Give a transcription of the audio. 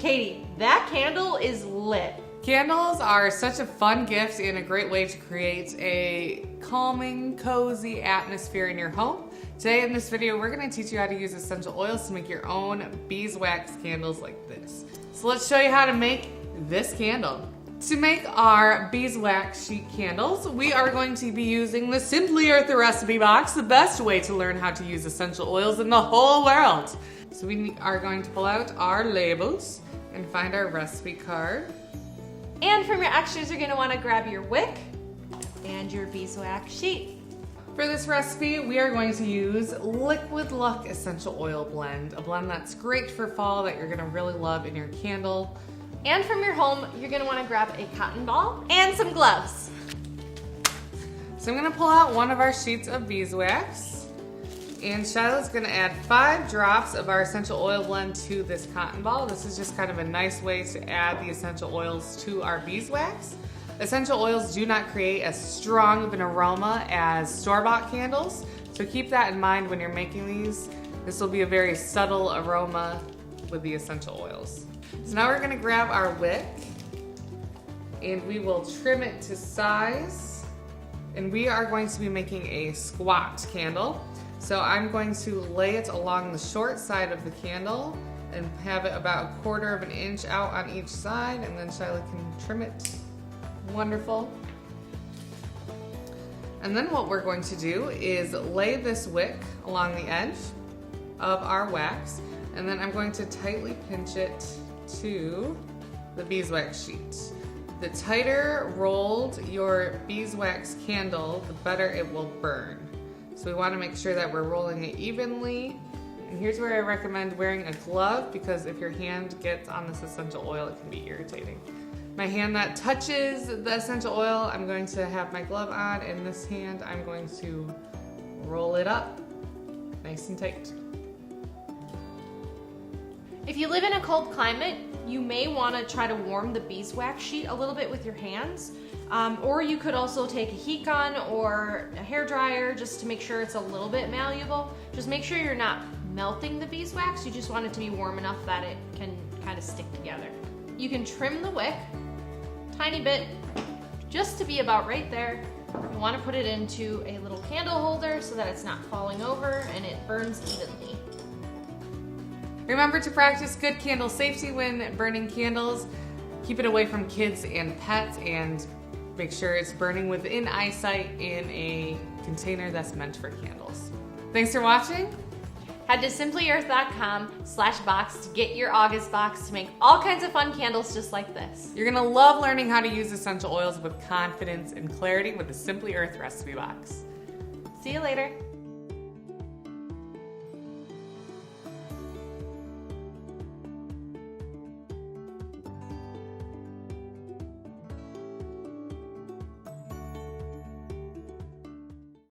Katie, that candle is lit. Candles are such a fun gift and a great way to create a calming, cozy atmosphere in your home. Today in this video, we're gonna teach you how to use essential oils to make your own beeswax candles like this. So let's show you how to make this candle. To make our beeswax sheet candles, we are going to be using the Simply Earth recipe box, the best way to learn how to use essential oils in the whole world. So we are going to pull out our labels and find our recipe card. And from your extras, you're gonna wanna grab your wick and your beeswax sheet. For this recipe, we are going to use Liquid Luck Essential Oil Blend, a blend that's great for fall that you're gonna really love in your candle. And from your home, you're gonna wanna grab a cotton ball and some gloves. So I'm gonna pull out one of our sheets of beeswax, and Shiloh's gonna add 5 drops of our essential oil blend to this cotton ball. This is just kind of a nice way to add the essential oils to our beeswax. Essential oils do not create as strong of an aroma as store-bought candles, so keep that in mind when you're making these. This will be a very subtle aroma with the essential oils. So now we're gonna grab our wick and we will trim it to size, and we are going to be making a squat candle. So I'm going to lay it along the short side of the candle and have it about 1/4 of an inch out on each side, and then Shiloh can trim it. Wonderful. And then what we're going to do is lay this wick along the edge of our wax, and then I'm going to tightly pinch it to the beeswax sheet. The tighter rolled your beeswax candle, the better it will burn. So we want to make sure that we're rolling it evenly. And here's where I recommend wearing a glove, because if your hand gets on this essential oil, it can be irritating. My hand that touches the essential oil, I'm going to have my glove on, and this hand, I'm going to roll it up nice and tight. If you live in a cold climate, you may want to try to warm the beeswax sheet a little bit with your hands. Or you could also take a heat gun or a hair dryer just to make sure it's a little bit malleable. Just make sure you're not melting the beeswax. You just want it to be warm enough that it can kind of stick together. You can trim the wick, tiny bit, just to be about right there. You want to put it into a little candle holder so that it's not falling over and it burns evenly. Remember to practice good candle safety when burning candles. Keep it away from kids and pets, and make sure it's burning within eyesight in a container that's meant for candles. Thanks for watching. Head to simplyearth.com/box to get your August box to make all kinds of fun candles just like this. You're gonna love learning how to use essential oils with confidence and clarity with the Simply Earth recipe box. See you later.